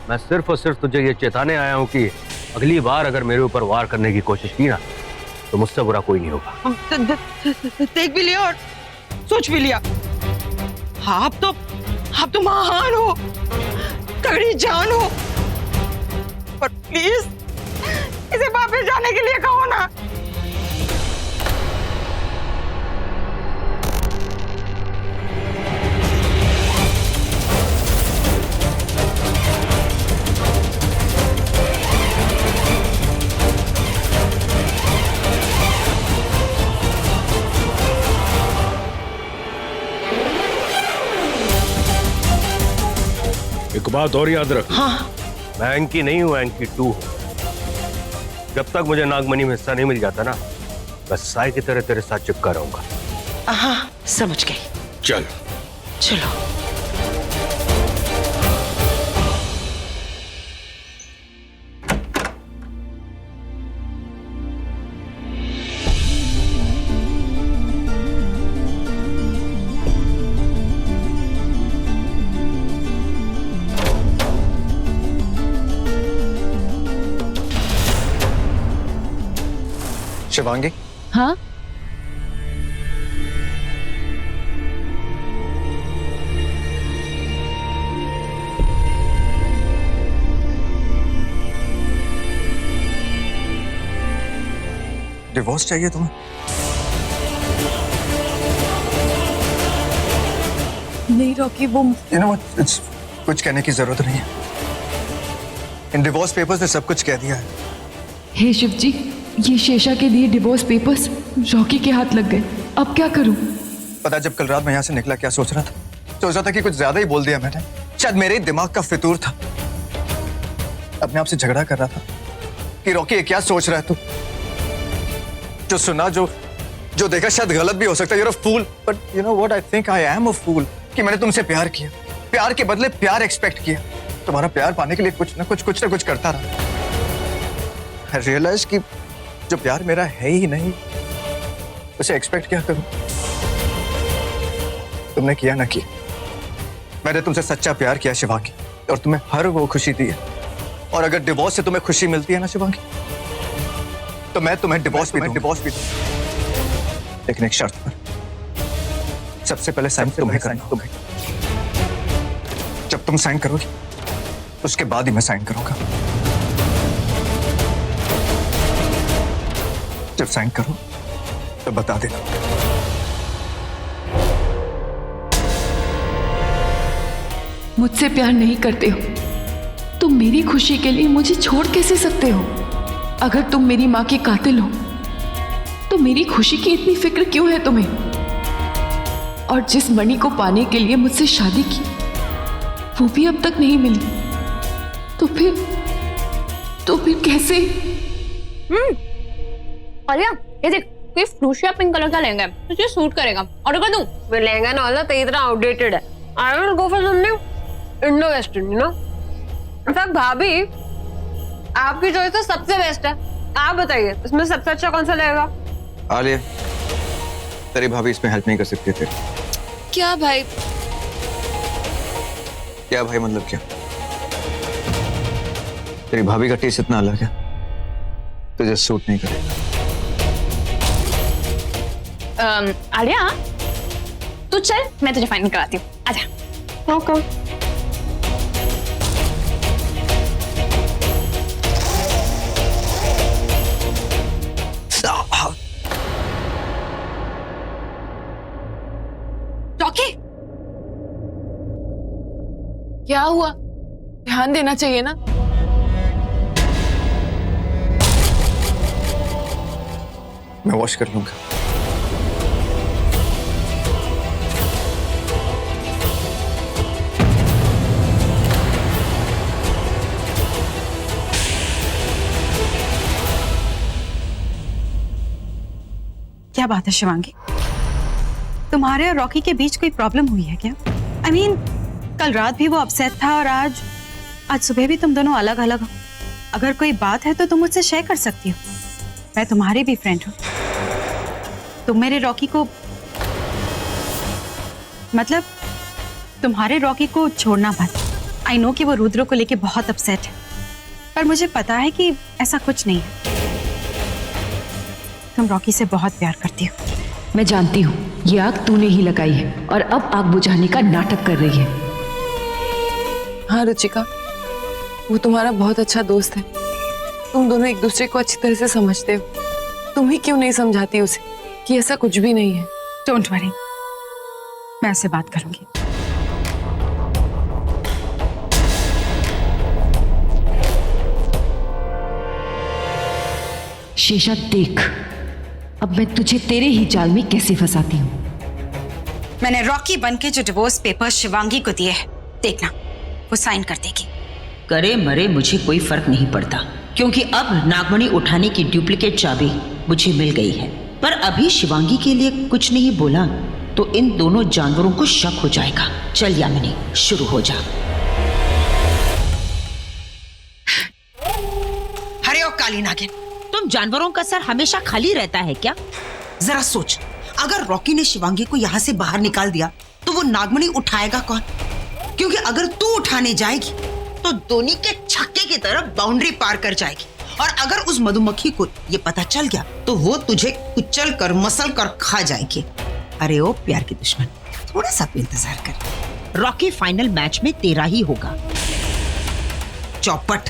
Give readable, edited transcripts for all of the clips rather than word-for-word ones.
मैं सिर्फ और सिर्फ तुझे ये चेताने आया हूँ कि अगली बार अगर मेरे ऊपर वार करने की कोशिश की ना तो मुझसे बुरा कोई नहीं होगा। देख भी लिया और सोच भी लिया। आप तो महान हो, तगड़ी जान हो, पर प्लीज इसे वापस जाने के लिए कहो ना। एक बात और याद रख। हाँ, मैं एंकी नहीं हूँ, एंकी 2 हूँ। जब तक मुझे नागमणि में हिस्सा नहीं मिल जाता ना, मैं साई की तरह तेरे साथ चिपका रहूंगा। हाँ समझ गई। चल चलो। शिवांगी, हाँ डिवोर्स चाहिए तुम्हें? नहीं रॉकी, वो You know what? कुछ कहने की जरूरत नहीं है। इन डिवोर्स पेपर्स ने सब कुछ कह दिया है। हे शिव जी, ये शेषा के लिए डिवोर्स पेपर्स रॉकी के हाथ लग गए। अब क्या करूं? पता जब कल रात मैं यहाँ से निकला क्या सोच रहा था? सोच रहा था कि कुछ ज्यादा ही बोल दिया मैंने। शायद मेरे ही दिमाग का फितूर था। अपने आप से झगड़ा कर रहा था कि रॉकी ये क्या सोच रहा है तू? जो सुना, जो देखा शायद गलत भी हो सकता है। You're a fool, but you know what? I think I am a fool कि मैंने तुमसे प्यार किया। प्यार के बदले प्यार एक्सपेक्ट किया। तुम्हारा प्यार पाने के लिए कुछ ना कुछ करता रहा। I realize कि जो प्यार मेरा है ही नहीं, उसे एक्सपेक्ट क्या करूं? तुमने किया ना किया, मैंने तुमसे सच्चा प्यार किया शिवांगी, और तुम्हें हर वो खुशी दी है। और अगर डिवोर्स से तुम्हें खुशी मिलती है ना शिवांगी, तो मैं तुम्हें डिवोर्स भी दूंगा। लेकिन एक शर्त पर। सबसे पहले साइन तुम्हें करना। तुम्हें जब तुम साइन करोगी उसके बाद ही मैं साइन करूंगा। जब साइन करो तो बता देना। मुझसे प्यार नहीं करते हो, तुम मेरी खुशी के लिए मुझे छोड़ कैसे सकते हो? अगर तुम मेरी माँ के कातिल हो तो मेरी खुशी की इतनी फिक्र क्यों है तुम्हें? और जिस मणि को पाने के लिए मुझसे शादी की, वो भी अब तक नहीं मिली, तो फिर कैसे? आलिया, ये देख, कोई फ्रूशिया पिंक कलर का लहंगा है, तुझे सूट करेगा। ऑर्डर कर दूं? वो लहंगा ना वाला तेरी तरह आउटडेटेड है। I will go for something Indo western, you know. In fact भाभी, आपकी चॉइस तो सबसे बेस्ट है। आप बताइए, इसमें सबसे अच्छा कौन सा लगेगा? आलिया, तेरी भाभी इसमें हेल्प नहीं कर सकती तेरी। क्या भाई? क्या भाई मतलब क्या? तेरी भाभी का टेस्ट इतना अलग है, तुझे सूट नहीं करेगा। आलिया, तू चल, मैं तुझे फाइनल कराती हूँ। आजा। ओके। रॉकी, क्या हुआ? ध्यान देना चाहिए ना। मैं वॉश कर लूंगा। क्या बात है शिवांगी, तुम्हारे और रॉकी के बीच कोई प्रॉब्लम हुई है क्या? I mean, कल रात भी वो अपसेट था और आज सुबह भी तुम दोनों अलग अलग हो। अगर कोई बात है तो तुम मुझसे शेयर कर सकती हो। मैं तुम्हारी भी फ्रेंड हूँ। तुम मेरे रॉकी को, मतलब तुम्हारे रॉकी को छोड़ना मत। आई नो कि वो रुद्र को लेके बहुत अपसेट है, पर मुझे पता है कि ऐसा कुछ नहीं है। तुम रॉकी से बहुत प्यार करती हो। मैं जानती हूँ ये आग तूने ही लगाई है और अब आग बुझाने का नाटक कर रही है। हाँ रुचिका, वो तुम्हारा बहुत अच्छा दोस्त है। तुम दोनों एक दूसरे को अच्छी तरह से समझते हो। तुम ही क्यों नहीं समझाती उसे कि ऐसा कुछ भी नहीं है? डोंट वरी, मैं उससे बात करूंगी। शेषा देख, अब मैं तुझे तेरे ही जाल में कैसे फंसाती हूँ। मैंने रॉकी बनके जो डिवोर्स पेपर शिवांगी को दिए हैं, देखना वो साइन कर देगी। करे मरे मुझे कोई फर्क नहीं पड़ता, क्योंकि अब नागमणि उठाने की डुप्लीकेट चाबी मुझे मिल गई है। पर अभी शिवांगी के लिए कुछ नहीं बोला तो इन दोनों जानवरों को शक हो जाएगा। चल यामिनी, शुरू हो जा। अरे ओ काली नागिन, तुम जानवरों का सर हमेशा खाली रहता है क्या? जरा सोच, अगर रॉकी ने शिवांगी को यहाँ से बाहर निकाल दिया तो वो नागमणि उठाएगा कौन? क्योंकि अगर तू उठाने जाएगी तो दोनी के छक्के की तरफ बाउंड्री पार कर जाएगी, और अगर उस मधुमक्खी को ये पता चल गया तो वो तुझे कुचल कर मसल कर खा जाएगी। अरे ओ प्यार की दुश्मन, थोड़ा सा इंतजार कर। रॉकी फाइनल मैच में तेरा ही होगा। चौपट,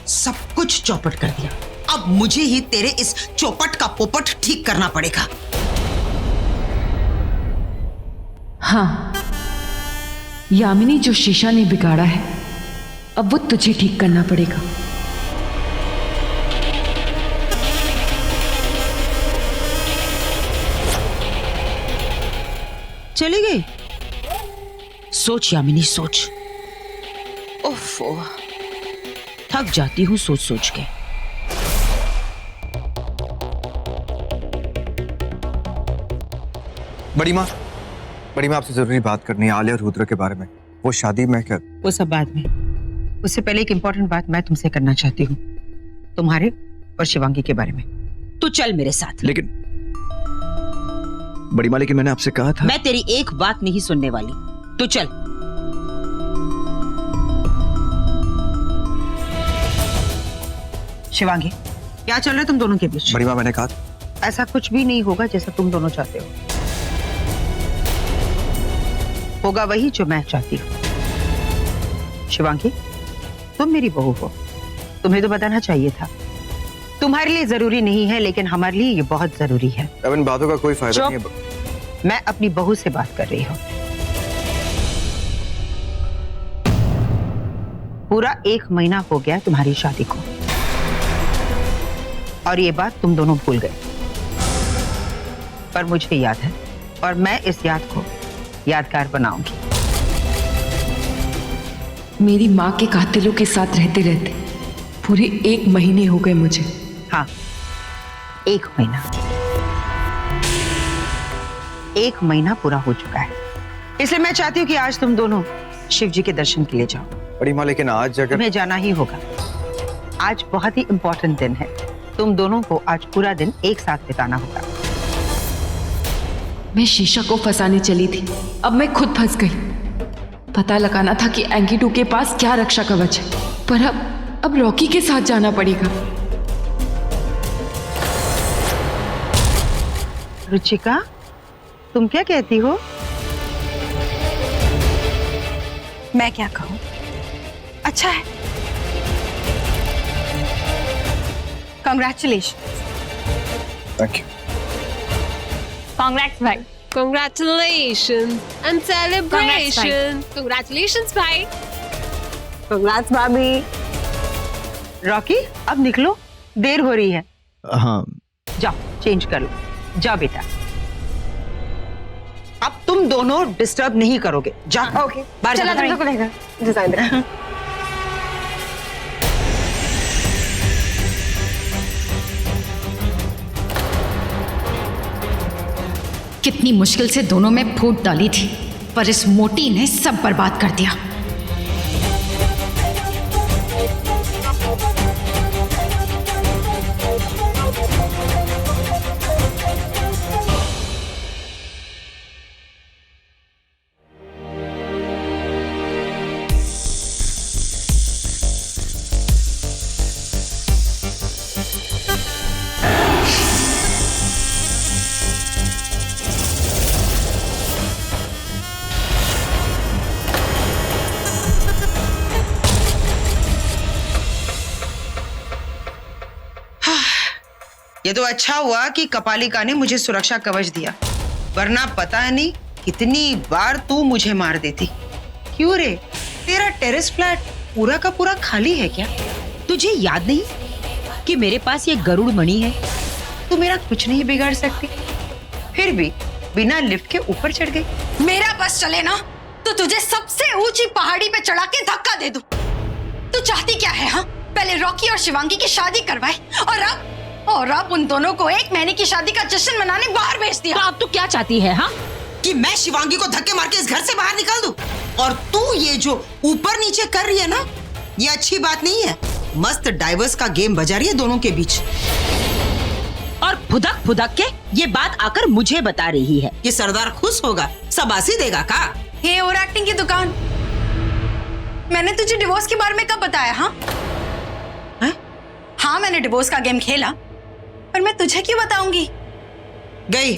सब कुछ चौपट कर दिया। अब मुझे ही तेरे इस चौपट का पोपट ठीक करना पड़ेगा। हाँ, यामिनी जो शीशा ने बिगाड़ा है अब वो तुझे ठीक करना पड़ेगा। चली गई? सोच यामिनी, सोच। ओफो, थक जाती हूँ सोच सोच के। बड़ी माँ आपसे जरूरी बात करनी है आलिया और रुद्र के बारे में। वो शादी में क्या? वो सब बाद में, उससे पहले एक इंपॉर्टेंट बात मैं तुमसे करना चाहती हूँ, तुम्हारे और शिवांगी के बारे में। तू चल मेरे साथ। लेकिन बड़ी माँ, लेकिन मैंने आपसे कहा था। मैं तेरी एक बात नहीं सुनने वाली, तू चल। शिवांगी, क्या चल रहा है तुम दोनों के बीच? बड़ी माँ, मैंने कहा ऐसा कुछ भी नहीं होगा जैसा तुम दोनों चाहते हो। होगा वही जो मैं चाहती हूँ। शिवांगी, तुम मेरी बहू हो, तुम्हें तो बताना चाहिए था। तुम्हारे लिए जरूरी नहीं है, लेकिन हमारे लिए ये बहुत जरूरी है। अब इन बातों का कोई फायदा नहीं है। मैं अपनी बहू से बात कर रही हूँ। पूरा 1 महीना हो गया तुम्हारी शादी को, और ये बात तुम दोनों भूल गए। पर मुझे याद है, और मैं इस याद को यादगार बनाऊंगी। मेरी माँ के कातिलों के साथ रहते रहते पूरे 1 महीने हो गए मुझे। हाँ, 1 महीना। 1 महीना पूरा हो चुका है, इसलिए मैं चाहती हूँ कि आज तुम दोनों शिव जी के दर्शन के लिए जाओ। बड़ी माँ, लेकिन आज अगर तुम्हें जाना ही होगा। आज बहुत ही इम्पोर्टेंट दिन है, तुम दोनों को आज पूरा दिन एक साथ बिताना होगा। मैं शीशा को फंसाने चली थी, अब मैं खुद फंस गई। पता लगाना था कि एंकीटू के पास क्या रक्षा कवच है, पर अब रॉकी के साथ जाना पड़ेगा। रुचिका, तुम क्या कहती हो? मैं क्या कहूँ, अच्छा है। Congratulations. Thank you. कांग्रेट्स भाई। Congratulations and celebration. Congratulations भाई। Congrats भाभी। रॉकी, अब निकलो, देर हो रही है। हाँ, जाओ चेंज कर लो, जाओ बेटा। अब तुम दोनों डिस्टर्ब नहीं करोगे, जाओ। ओके, बाहर चला जाओ। तुमको लेगा डिजाइन। कितनी मुश्किल से दोनों में फूट डाली थी, पर इस मोटी ने सब बर्बाद कर दिया। ये तो अच्छा हुआ कि कपालिका ने मुझे सुरक्षा कवच दिया, वरना पता नहीं कितनी बार तू मुझे मार देती। क्यों रे, तेरा टेरेस फ्लैट पूरा का पूरा खाली है क्या? तुझे याद नहीं कि मेरे पास ये गरुड़ मणि है? तू मेरा कुछ नहीं बिगाड़ सकती, फिर भी बिना लिफ्ट के ऊपर चढ़ गई। मेरा बस चले ना तो तुझे सबसे ऊंची पहाड़ी पे चढ़ा के धक्का दे दूं। तू चाहती क्या है? हाँ, पहले रॉकी और शिवांगी की शादी करवाए और अब उन दोनों को 1 महीने की शादी का जश्न मनाने बाहर भेज दिया। तो अब तू क्या चाहती है? हाँ, कि मैं शिवांगी को धक्के मार के इस घर से बाहर निकाल दूं? और तू ये जो ऊपर नीचे कर रही है ना, ये अच्छी बात नहीं है। मस्त डाइवर्स का गेम बजा रही है दोनों के बीच, और फुदक फुदक के ये बात आकर मुझे बता रही है कि सरदार खुश होगा, शाबाशी देगा का? हे ओवर एक्टिंग की दुकान, मैंने तुझे डिवोर्स के बारे में कब बताया? हाँ हाँ, मैंने डिवोर्स का गेम खेला, पर मैं तुझे क्यों बताऊंगी? गई,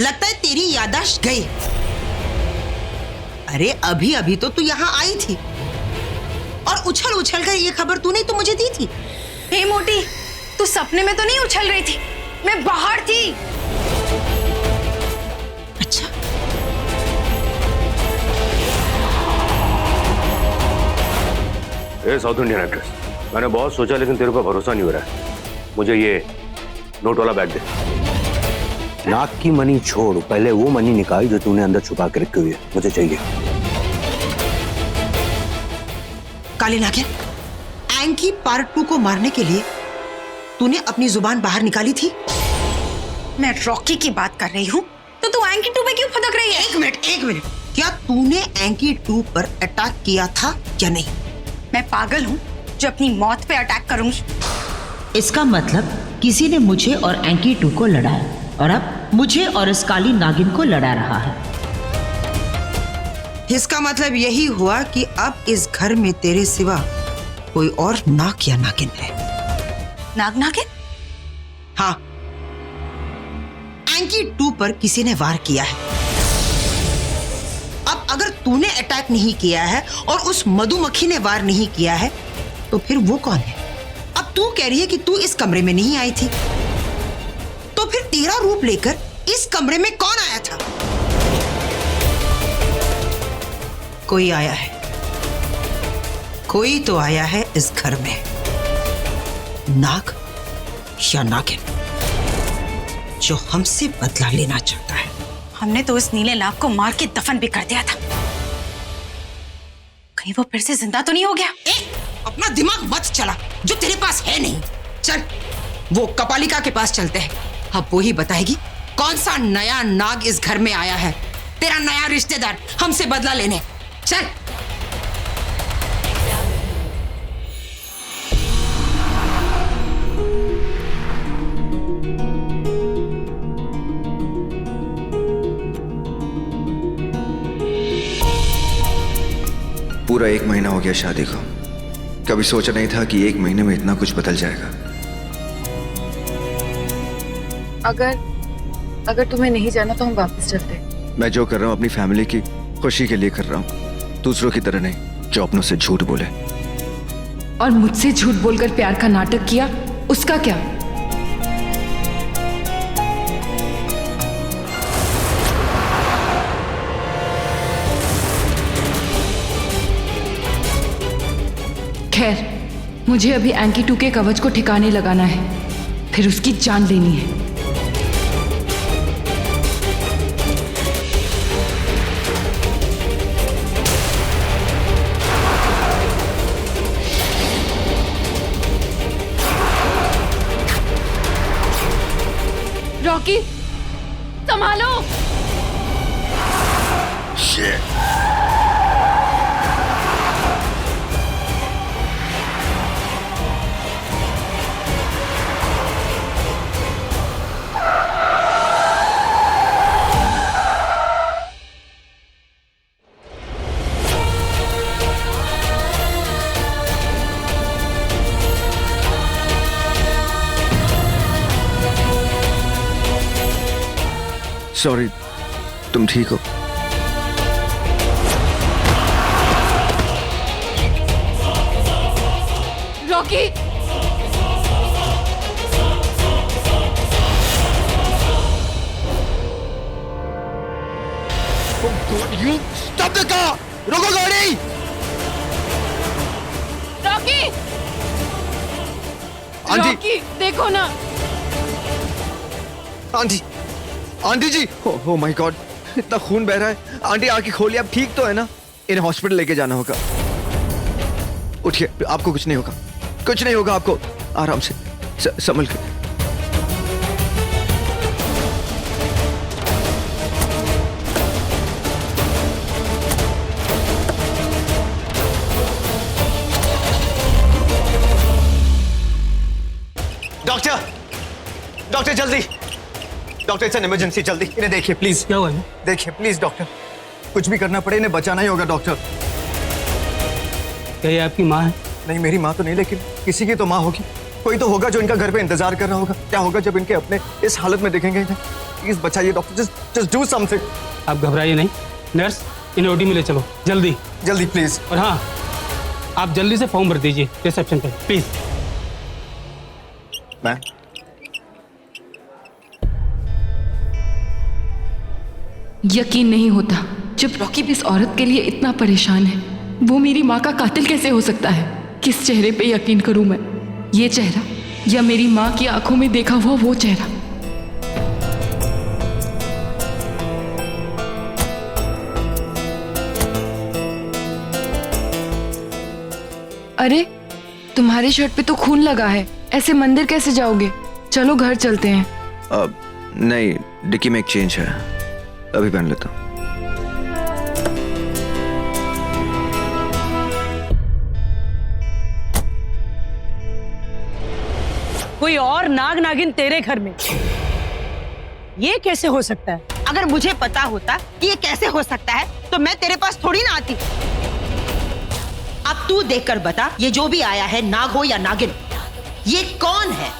लगता है तेरी याददाश्त गई। अरे अभी अभी तो तू यहाँ आई थी और उछल उछल कर ये खबर तूने तो मुझे दी थी। हे मोटी, तू सपने में तो नहीं उछल रही थी, मैं बाहर थी। अच्छा, ए साउथ इंडियन एक्ट्रेस, मैंने बहुत सोचा लेकिन तेरे पर भरोसा नहीं हो रहा है। मुझे ये नोट वाला बैग दे। नाक की मनी छोड़, पहले वो मनी निकाल जो तूने अंदर छुपा के रखी हुई है, मुझे चाहिए। काली नागिन, एंकी पार्ट 2 को मारने के लिए तूने अपनी जुबान बाहर निकाली थी। मैं रॉकी की बात कर रही हूँ, तो तू एंकी 2 पे क्यों फदक रही है? एक मिनट, क्या तूने एंकी 2 पर अटैक किया था या नहीं? मैं पागल हूँ जो अपनी मौत पे अटैक करूंगी? इसका मतलब किसी ने मुझे और एंकी 2 को लड़ाया और अब मुझे और इस काली नागिन को लड़ा रहा है। इसका मतलब यही हुआ कि अब इस घर में तेरे सिवा कोई और नाग या नागिन है। नागिन? हाँ, एंकी 2 पर किसी ने वार किया है। अब अगर तूने अटैक नहीं किया है और उस मधुमक्खी ने वार नहीं किया है, तो फिर वो कौन है? अब तू कह रही है कि तू इस कमरे में नहीं आई थी, तो फिर तेरा रूप लेकर इस कमरे में कौन आया था? कोई आया है, कोई तो आया है इस घर में, नाग या नागिन, जो हमसे बदला लेना चाहता है। हमने तो इस नीले नाग को मार के दफन भी कर दिया था, कहीं वो फिर से जिंदा तो नहीं हो गया? अपना दिमाग मत चला जो तेरे पास है नहीं। चल, वो कपालिका के पास चलते हैं, अब वो ही बताएगी कौन सा नया नाग इस घर में आया है, तेरा नया रिश्तेदार हमसे बदला लेने। चल। पूरा 1 महीना हो गया शादी को, कभी सोचा नहीं था कि 1 महीने में इतना कुछ बदल जाएगा। अगर तुम्हें नहीं जाना तो हम वापस चलते हैं। मैं जो कर रहा हूँ अपनी फैमिली की खुशी के लिए कर रहा हूँ, दूसरों की तरह नहीं जो अपनों से झूठ बोले। और मुझसे झूठ बोलकर प्यार का नाटक किया, उसका क्या? खैर, मुझे अभी एंकी 2 के कवच को ठिकाने लगाना है, फिर उसकी जान लेनी है। रॉकी, संभालो। सॉरी, तुम ठीक हो? Rocky, You stop the car! रोको गाड़ी! Rocky, aunty! रॉकी देखो ना। Aunty! Aunty ji! Oh my God! इतना खून बह रहा है। आंटी आंखें खोलिए, आप ठीक तो है ना? इन्हें हॉस्पिटल लेके जाना होगा। उठिए, आपको कुछ नहीं होगा। कुछ नहीं होगा आपको। आराम से, संभल के। डॉक्टर! डॉक्टर जल्दी! डॉक्टर इट्स एन इमरजेंसी, जल्दी इन्हें देखिए प्लीज। क्या हुआ है? देखिए प्लीज डॉक्टर, कुछ भी करना पड़े, इन्हें बचाना ही होगा डॉक्टर। क्या ये आपकी माँ है? नहीं, मेरी माँ तो नहीं, लेकिन किसी की तो माँ होगी। कोई तो होगा जो इनका घर पे इंतजार कर रहा होगा। क्या होगा जब इनके अपने इस हालत में देखेंगे इन्हें? प्लीज बचाइए डॉक्टर, जस्ट डू समथिंग। आप घबराइए नहीं। नर्स, इन्हें ओटी में ले चलो जल्दी। जल्दी प्लीज। और हाँ, आप जल्दी से फॉर्म भर दीजिए रिसेप्शन पे प्लीज। मैम, यकीन नहीं होता, जब रॉकी भी इस औरत के लिए इतना परेशान है, वो मेरी माँ का कातिल कैसे हो सकता है? किस चेहरे पे यकीन करूं मैं? ये चेहरा या मेरी माँ की आंखों में देखा हुआ वो चेहरा? अरे, तुम्हारे शर्ट पे तो खून लगा है, ऐसे मंदिर कैसे जाओगे? चलो घर चलते हैं। नहीं, डिक्की में एक चेंज है, अभी पहन लेता हूँ। कोई और नाग नागिन तेरे घर में, ये कैसे हो सकता है? अगर मुझे पता होता कि ये कैसे हो सकता है तो मैं तेरे पास थोड़ी ना आती। अब तू देखकर बता, ये जो भी आया है, नाग हो या नागिन, ये कौन है?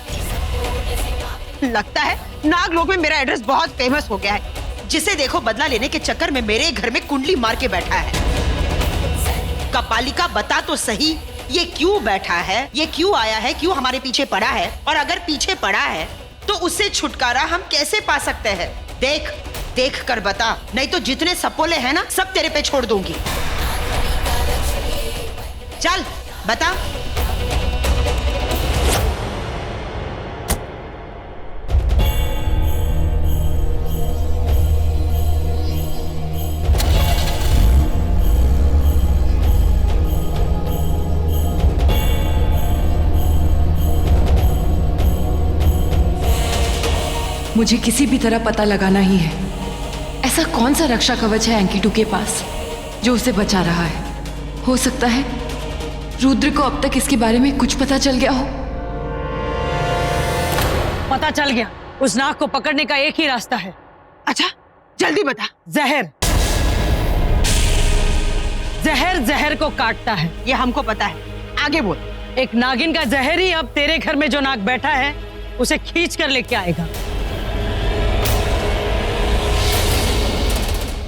लगता है नाग लोग में मेरा एड्रेस बहुत फेमस हो गया है। जिसे देखो बदला लेने के चक्कर में मेरे घर में कुंडली मार के बैठा है। कपालिका बता तो सही, ये क्यों बैठा है, ये क्यों आया है, क्यों हमारे पीछे पड़ा है? और अगर पीछे पड़ा है तो उससे छुटकारा हम कैसे पा सकते हैं? देख कर बता, नहीं तो जितने सपोले हैं ना, सब तेरे पे छोड़ दूंगी। चल बता। मुझे किसी भी तरह पता लगाना ही है, ऐसा कौन सा रक्षा कवच है एंकीटू के पास जो उसे बचा रहा है? हो सकता है रुद्र को अब तक इसके बारे में कुछ पता चल गया हो। पता चल गया, उस नाग को पकड़ने का एक ही रास्ता है। अच्छा जल्दी बता। जहर। जहर जहर को काटता है, ये हमको पता है, आगे बोल। एक नागिन का जहर ही अब तेरे घर में जो नाग बैठा है उसे खींच कर लेके आएगा।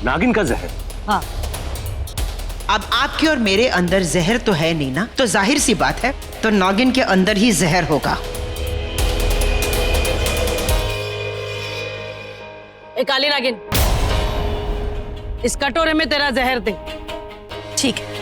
नागिन का जहर? हाँ। अब आपके और मेरे अंदर जहर तो है नहीं ना, तो जाहिर सी बात है तो नागिन के अंदर ही जहर होगा। ए काली नागिन, इस कटोरे में तेरा जहर दे। ठीक है।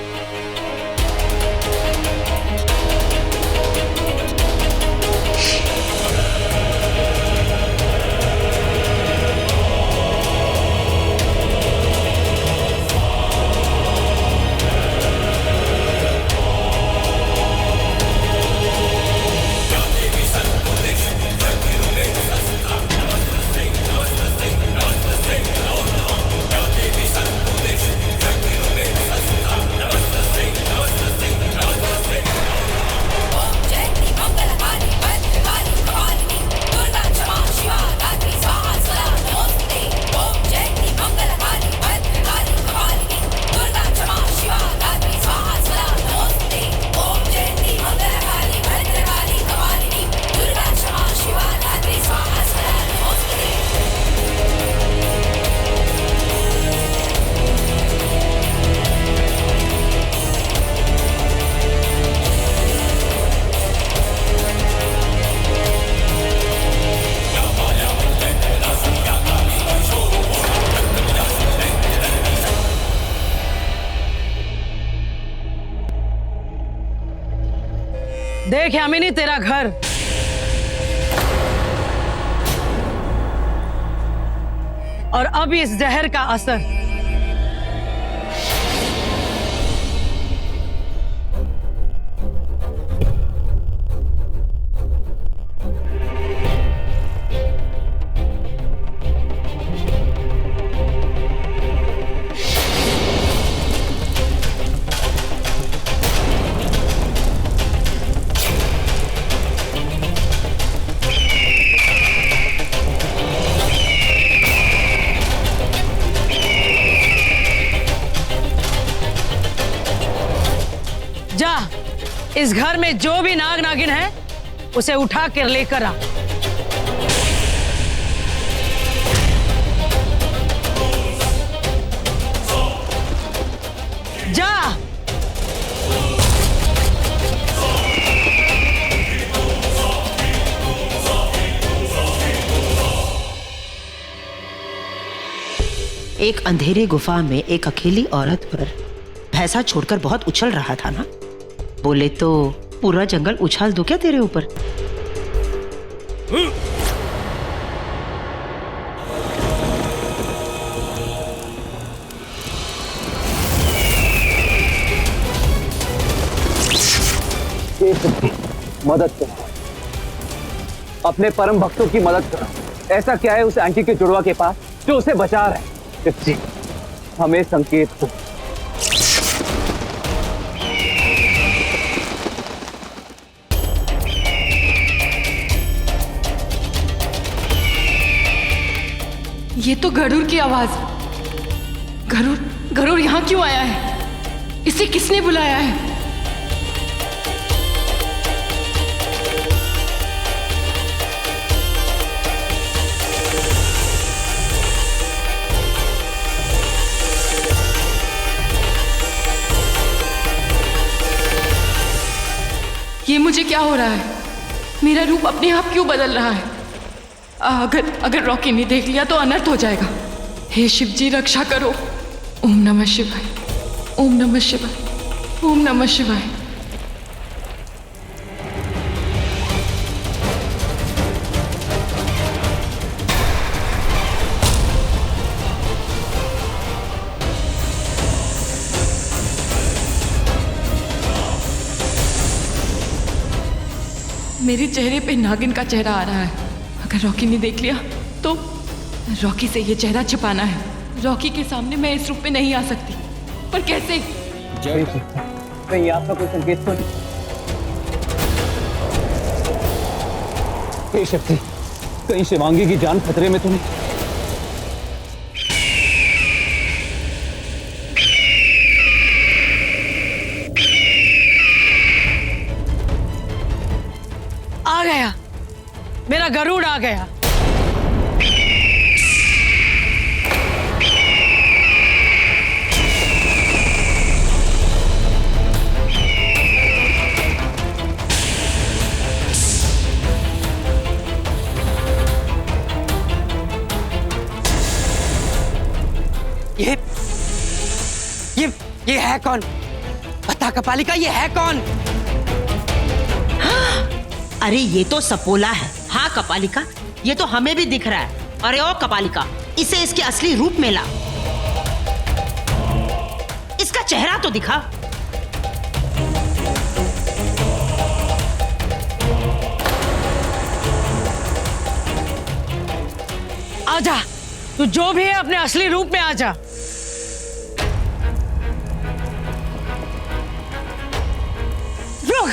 देख यामिनी, तेरा घर। और अब इस जहर का असर जा, इस घर में जो भी नाग नागिन है उसे उठा कर लेकर आ। जा। एक अंधेरे गुफा में एक अकेली औरत पर भैंसा छोड़कर बहुत उछल रहा था ना। बोले तो पूरा जंगल उछाल दूं क्या तेरे ऊपर? मदद करो, अपने परम भक्तों की मदद करो। ऐसा क्या है उस आंटी के जुड़वा के पास जो उसे बचा रहा है? शिवजी, हमें संकेत दो। ये तो गरुड़ की आवाज। गरुड़, गरुड़ यहाँ क्यों आया है? इसे किसने बुलाया है? ये मुझे क्या हो रहा है? मेरा रूप अपने आप क्यों बदल रहा है? अगर रॉकी ने देख लिया तो अनर्थ हो जाएगा। हे शिव जी, रक्षा करो। ओम नमः शिवाय, ओम नमः शिवाय, ओम नमः शिवाय। मेरे चेहरे पे नागिन का चेहरा आ रहा है। अगर रॉकी ने देख लिया तो रॉकी से ये चेहरा छिपाना है। रॉकी के सामने मैं इस रूप में नहीं आ सकती, पर कैसे? कहीं आपका कोई संकेत तो नहीं? हे शक्ति, कहीं शिवांगी की जान खतरे में तो नहीं? आ गया, मेरा गरुड़ आ गया। ये है कौन? बता कपालिका, ये है कौन? अरे ये तो सपोला है। हाँ कपालिका, ये तो हमें भी दिख रहा है। अरे ओ कपालिका, इसे इसके असली रूप में ला। इसका चेहरा तो दिखा। आजा, तू जो भी है अपने असली रूप में आजा। रुक,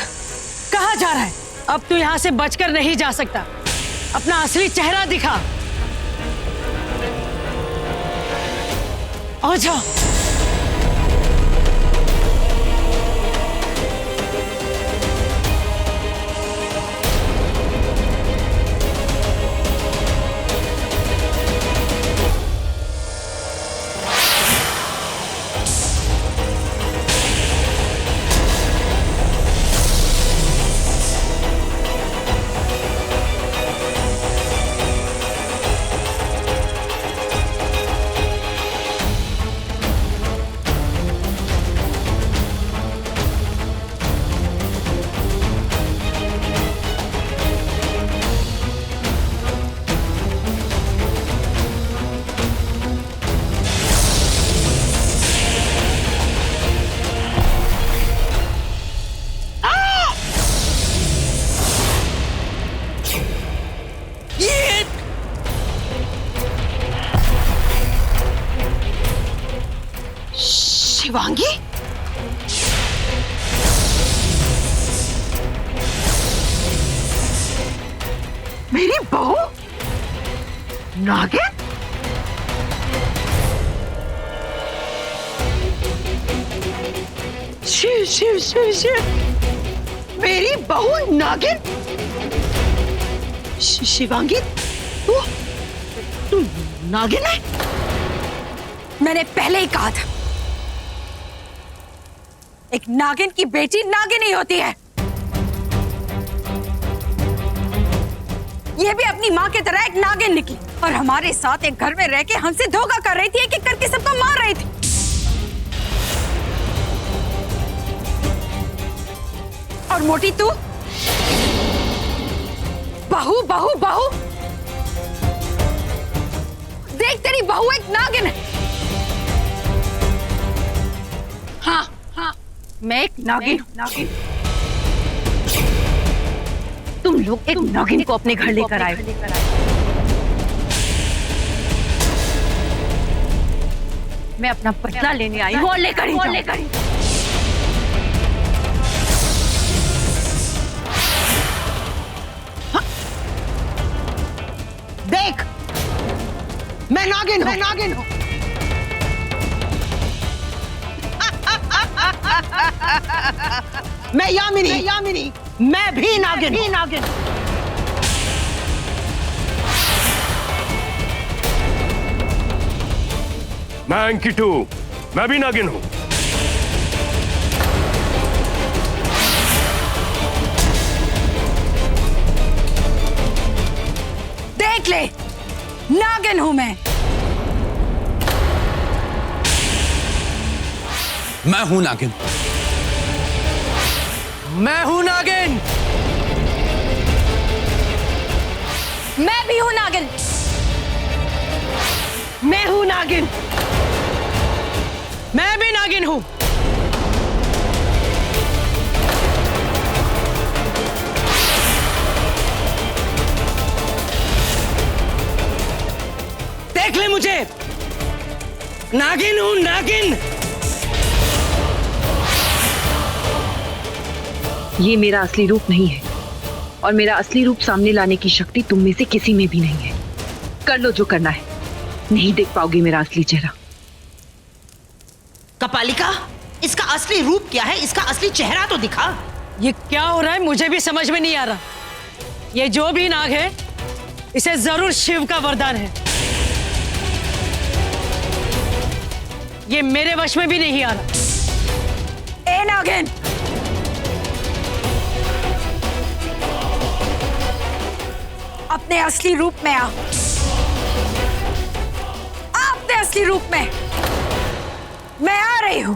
कहाँ जा रहा है? अब तू यहां से बचकर नहीं जा सकता। अपना असली चेहरा दिखा। आजा। शिवांगी? मेरी बहू नागिन? शिव शिव शिव शिव, मेरी बहू नागिन? शिवांगी, तू नागिन है? मैंने पहले ही कहा था, एक नागिन की बेटी नागिन ही होती है। ये भी अपनी माँ की तरह एक नागिन निकली और हमारे साथ एक घर में रह के हमसे धोखा कर रही थी, एक करके सबको मार रही थी। और मोटी तू, बहू बहू बहू, देख तेरी बहू एक नागिन है। हाँ हाँ, मैं एक नागिन हूँ। तुम लोग एक नागिन को अपने घर लेकर आए। मैं अपना बदला लेने आई हूँ और लेकर ही जाऊँ। देख, मैं नागिन हूँ। मैं यामिनी, मैं भी नागिन। मैं अंकित हूँ, मैं भी नागिन हूँ। देख ले, नागिन हूं मैं। मैं हूं नागिन। मैं हूं नागिन। मैं भी हूं नागिन। मैं हूं नागिन। मैं भी नागिन हूं। देख ले मुझे, नागिन हूं, नागिन। ये मेरा असली रूप नहीं है और मेरा असली रूप सामने लाने की शक्ति तुम में से किसी में भी नहीं है। कर लो जो करना है, नहीं देख पाओगे मेरा असली चेहरा। कपालिका, इसका असली रूप क्या है? इसका असली चेहरा तो दिखा। ये क्या हो रहा है मुझे भी समझ में नहीं आ रहा। ये जो भी नाग है, इसे जरूर शिव का वरदान है। ये मेरे वश में भी नहीं आ रहा। ए नागिन, अपने असली रूप में आ। अपने असली रूप में मैं आ रही हूं।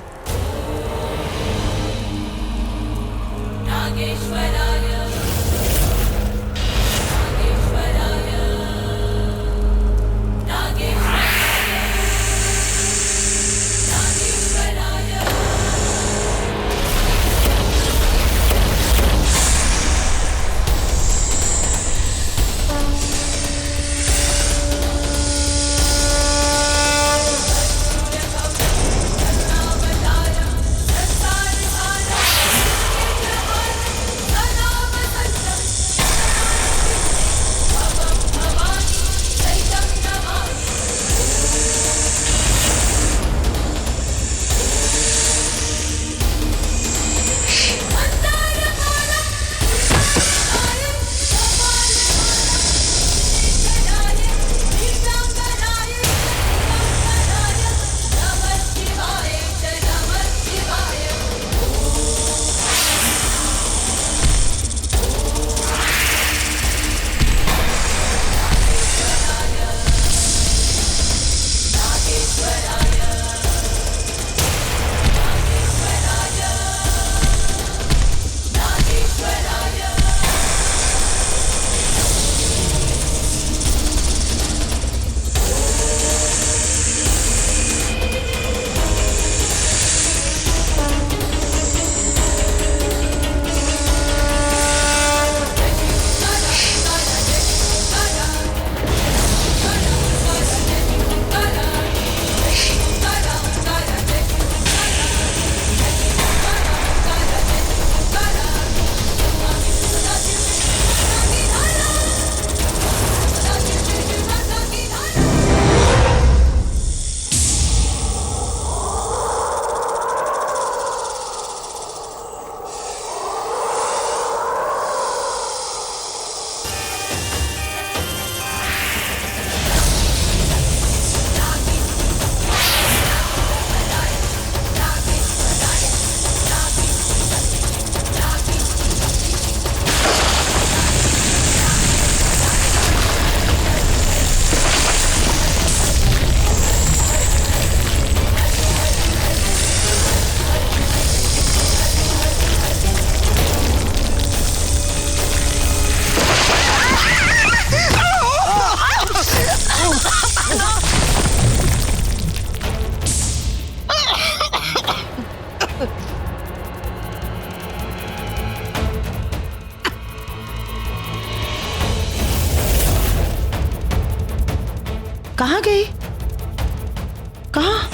कहाँ?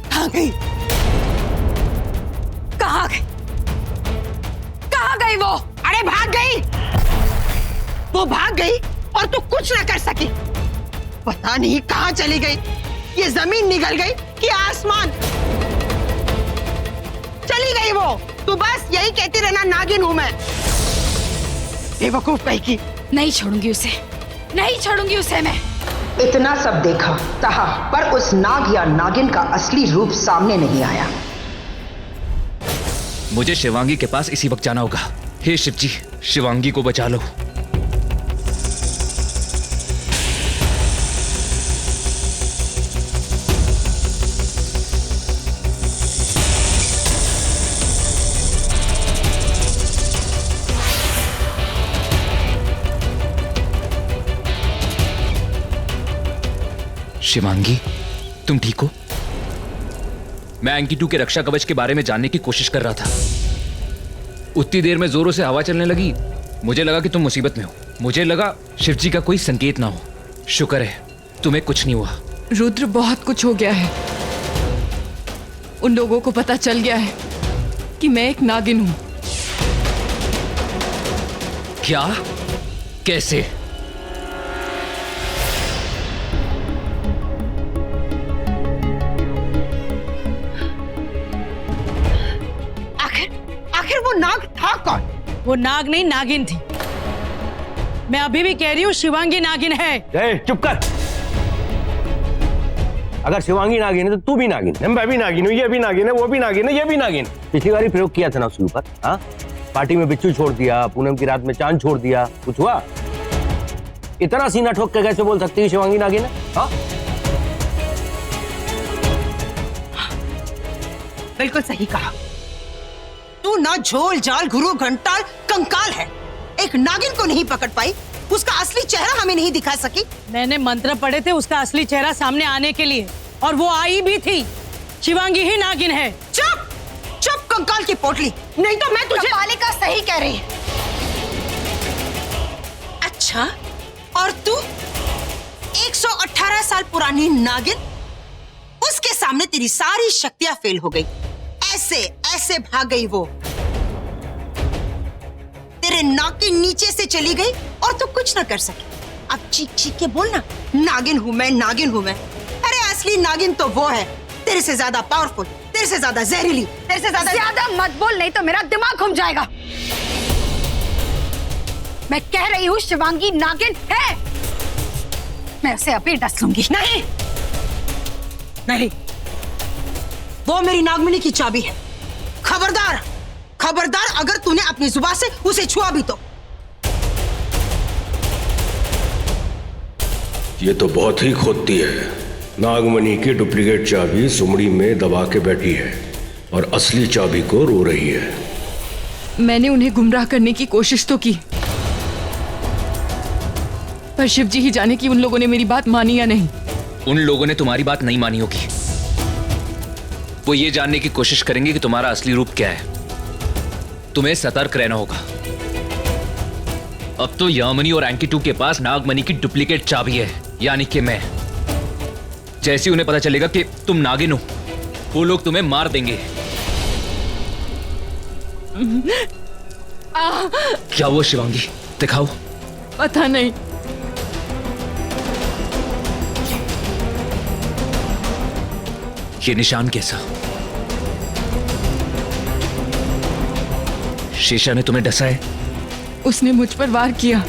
कहाँ गई? कहाँ गई? कहाँ गई वो? अरे भाग गई। वो भाग गई और तू कुछ ना कर सकी। पता नहीं कहाँ चली गई। ये जमीन निगल गई कि आसमान? चली गई वो। तू बस यही कहती रहना नागिन हूं मैं। बेवकूफ कहीं की। नहीं छोड़ूंगी उसे, नहीं छोड़ूंगी उसे मैं। इतना सब देखा कहा, पर उस नाग या नागिन का असली रूप सामने नहीं आया। मुझे शिवांगी के पास इसी वक्त जाना होगा। हे शिव जी, शिवांगी को बचा लो। शिवांगी, तुम ठीक हो? मैं एंकी 2 के रक्षा कवच के बारे में जानने की कोशिश कर रहा था। उतनी देर में जोरों से हवा चलने लगी, मुझे लगा कि तुम मुसीबत में हो। मुझे लगा शिव जी का कोई संकेत ना हो। शुक्र है तुम्हें कुछ नहीं हुआ। रुद्र, बहुत कुछ हो गया है। उन लोगों को पता चल गया है कि मैं एक नागिन हूं। क्या? कैसे? आखिर वो नाग था कौन? वो नाग नहीं, नागिन थी। मैं अभी भी कह रही हूँ शिवांगी नागिन है। चुप कर। अगर शिवांगी नागिन है तो तू भी नागिन है। मैं भी नागिन हूँ, ये भी नागिन है, वो भी नागिन है, ये भी नागिन। पिछली बार ही प्रयोग किया था ना उसके ऊपर। हाँ, पार्टी में बिच्छू छोड़ दिया, पूनम की रात में चांद छोड़ दिया, कुछ हुआ? इतना सीना ठोक के कैसे बोल सकती है शिवांगी नागिन है? हाँ, बिल्कुल सही कहा। तू ना झोल झाल गुरु घंटाल कंकाल है। एक नागिन को नहीं पकड़ पाई, उसका असली चेहरा हमें नहीं दिखा सकी। मैंने मंत्र पढ़े थे उसका असली चेहरा सामने आने के लिए, और वो आई भी थी। शिवांगी ही नागिन है। चुप चुप कंकाल की पोटली, नहीं तो मैं तुझे। बालिका सही कह रही है। अच्छा, और तू 118 साल पुरानी नागिन, उसके सामने तेरी सारी शक्तियां फेल हो गई। ऐसे ऐसे भाग गई वो, तेरे नाक के नीचे से चली गई और तू कुछ ना कर सकी। अब चीख चीख के बोलना नागिन हूं मैं, नागिन हूं मैं। अरे असली नागिन तो वो है, तेरे से ज्यादा पावरफुल, तेरे से ज्यादा जहरीली, तेरे से ज्यादा मत बोल, नहीं तो मेरा दिमाग घूम जाएगा। मैं कह रही हूँ शिवांगी नागिन है। मैं उसे अभी डस लूंगी। नहीं नहीं, वो मेरी नागमणि की चाबी है। खबरदार खबरदार, अगर तूने अपनी जुबान से उसे छुआ भी तो। ये तो बहुत ही खोती है। नागमणि की डुप्लीकेट चाबी सुमड़ी में दबा के बैठी है और असली चाबी को रो रही है। मैंने उन्हें गुमराह करने की कोशिश तो की, पर शिव जी ही जाने कि उन लोगों ने मेरी बात मानी या नहीं। उन लोगों ने तुम्हारी बात नहीं मानी होगी। वो ये जानने की कोशिश करेंगे कि तुम्हारा असली रूप क्या है। तुम्हें सतर्क रहना होगा। अब तो यामिनी और एंकी 2 के पास नागमणि की डुप्लीकेट चाबी है, यानी कि मैं। जैसे उन्हें पता चलेगा कि तुम नागिन हो, वो लोग तुम्हें मार देंगे। क्या वो शिवांगी? दिखाओ। पता नहीं। ये निशान कैसा? शेषा ने तुम्हें डसा है? उसने मुझ पर वार किया।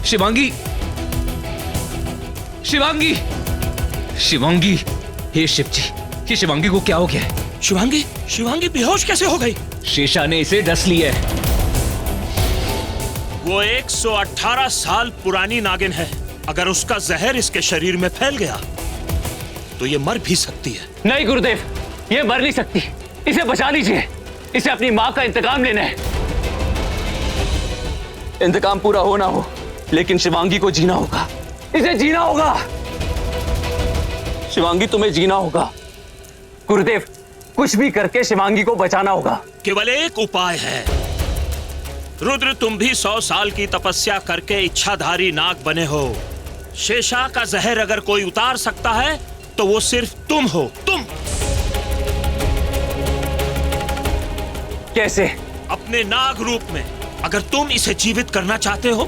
शिवांगी, शिवांगी, शिवांगी! हे शिव जी, ये शिवांगी को क्या हो गया है? शिवांगी, शिवांगी बेहोश कैसे हो गई? शेषा ने इसे डस लिया है। वो 118 साल पुरानी नागिन है। अगर उसका जहर इसके शरीर में फैल गया तो ये मर भी सकती है। नहीं गुरुदेव, ये मर नहीं सकती। इसे बचा लीजिए। इसे अपनी माँ का इंतकाम लेना है। इंतकाम पूरा हो ना हो, लेकिन शिवांगी को जीना होगा। इसे जीना होगा। शिवांगी, तुम्हें जीना होगा। गुरुदेव, कुछ भी करके शिवांगी को बचाना होगा। केवल एक उपाय है रुद्र, तुम भी 100 साल की तपस्या करके इच्छाधारी नाग बने हो। शेषा का जहर अगर कोई उतार सकता है तो वो सिर्फ तुम हो, तुम। कैसे? अपने नाग रूप में। अगर तुम इसे जीवित करना चाहते हो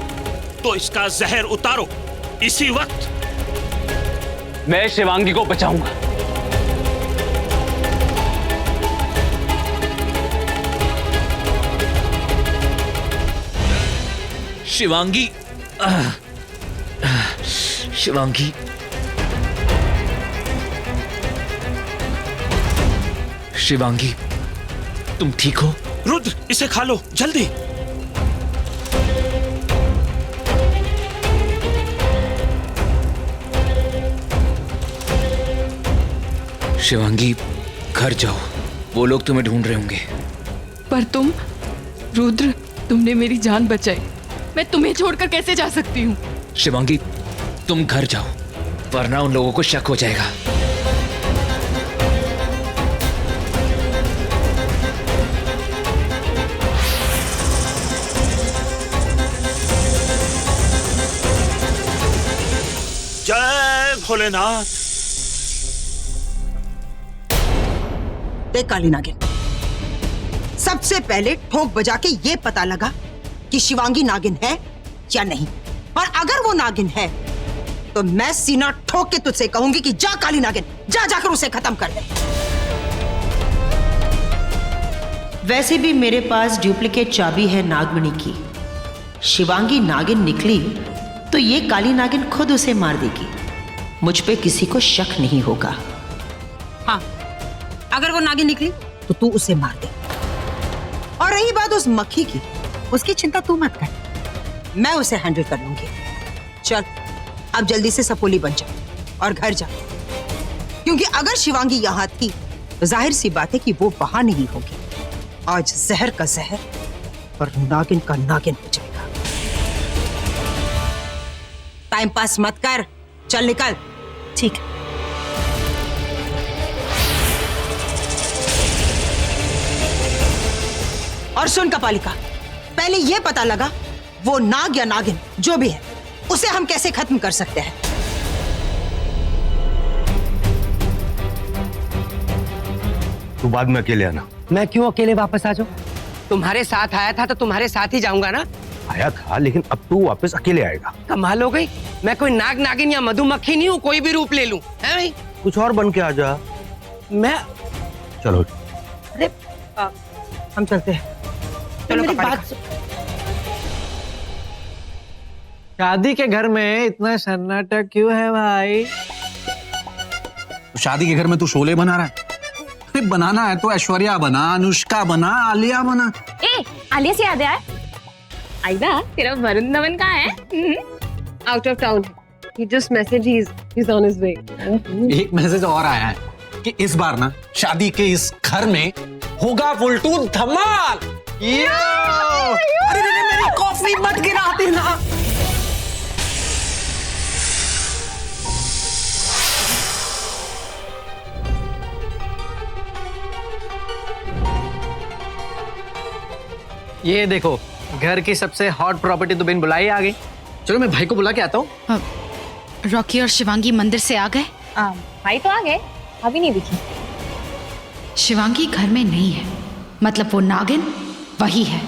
तो इसका जहर उतारो इसी वक्त। मैं शिवांगी को बचाऊंगा। शिवांगी, शिवांगी, शिवांगी, तुम ठीक हो? रुद्र, इसे खा लो जल्दी। शिवांगी, घर जाओ, वो लोग तुम्हें ढूंढ रहे होंगे। पर तुम, रुद्र, तुमने मेरी जान बचाई, मैं तुम्हें छोड़कर कैसे जा सकती हूँ? शिवांगी, तुम घर जाओ, वरना उन लोगों को शक हो जाएगा। जय भोलेनाथ। देख काली नागिन, सबसे पहले ठोक बजा के ये पता लगा कि शिवांगी नागिन है या नहीं, और अगर वो नागिन है तो मैं सीना ठोक के तुझसे कहूंगी कि जा काली नागिन, जा जाकर उसे खत्म कर दे। वैसे भी मेरे पास डुप्लीकेट चाबी है नागमणि की। शिवांगी नागिन निकली तो ये काली नागिन खुद उसे मार देगी। मुझ पे किसी को शक नहीं होगा। हाँ, अगर वो नागिन निकली तो तू उसे मार दे। और रही बात उस मक्खी की, उसकी चिंता तू मत कर, मैं उसे हैंडल कर लूंगी। चल अब जल्दी से सपोली बन जा और घर जा, क्योंकि अगर शिवांगी यहां थी तो जाहिर सी बात है कि वो वहां नहीं होगी। आज जहर का जहर और नागिन का नागिन हो जाएगा। टाइम पास मत कर, चल निकल। ठीक है। और सुन कपालिका, पहले यह पता लगा वो नाग या नागिन जो भी है उसे हम कैसे खत्म कर सकते हैं। तू बाद में अकेले आना। मैं क्यों अकेले वापस आ जाऊं? तुम्हारे साथ आया था तो तुम्हारे साथ ही जाऊंगा ना। आया था, लेकिन अब तू वापस अकेले आएगा। कमाल हो गई, मैं कोई नाग नागिन या मधुमक्खी नहीं हूँ, कोई भी रूप ले लूं, है भाई? कुछ और बन के आ जा। मैं चलो। अरे हम चलते हैं। चलो मेरी कपालिका। बात शादी के घर में इतना सन्नाटा क्यों है भाई? शादी के घर में तू शोले बना रहा है? अरे बनाना है तो ऐश्वर्या बना, अनुष्का बना, आलिया बना। ए, आलिया से याद है, आइदा तेरा वरुण धवन कहाँ है? Out of town. He just messaged he's on his way. एक मैसेज और आया है कि इस बार ना शादी के इस घर में होगा फुलटू धमाल। अरे मेरी कॉफी मत गिरा देना। ये देखो, घर की सबसे हॉट प्रॉपर्टी तो बिन बुलाई आ गई। चलो मैं भाई को बुला के आता हूँ। रॉकी और शिवांगी मंदिर से आ गए? भाई तो आ गए, अभी नहीं दिखी। शिवांगी घर में नहीं है, मतलब वो नागिन वही है।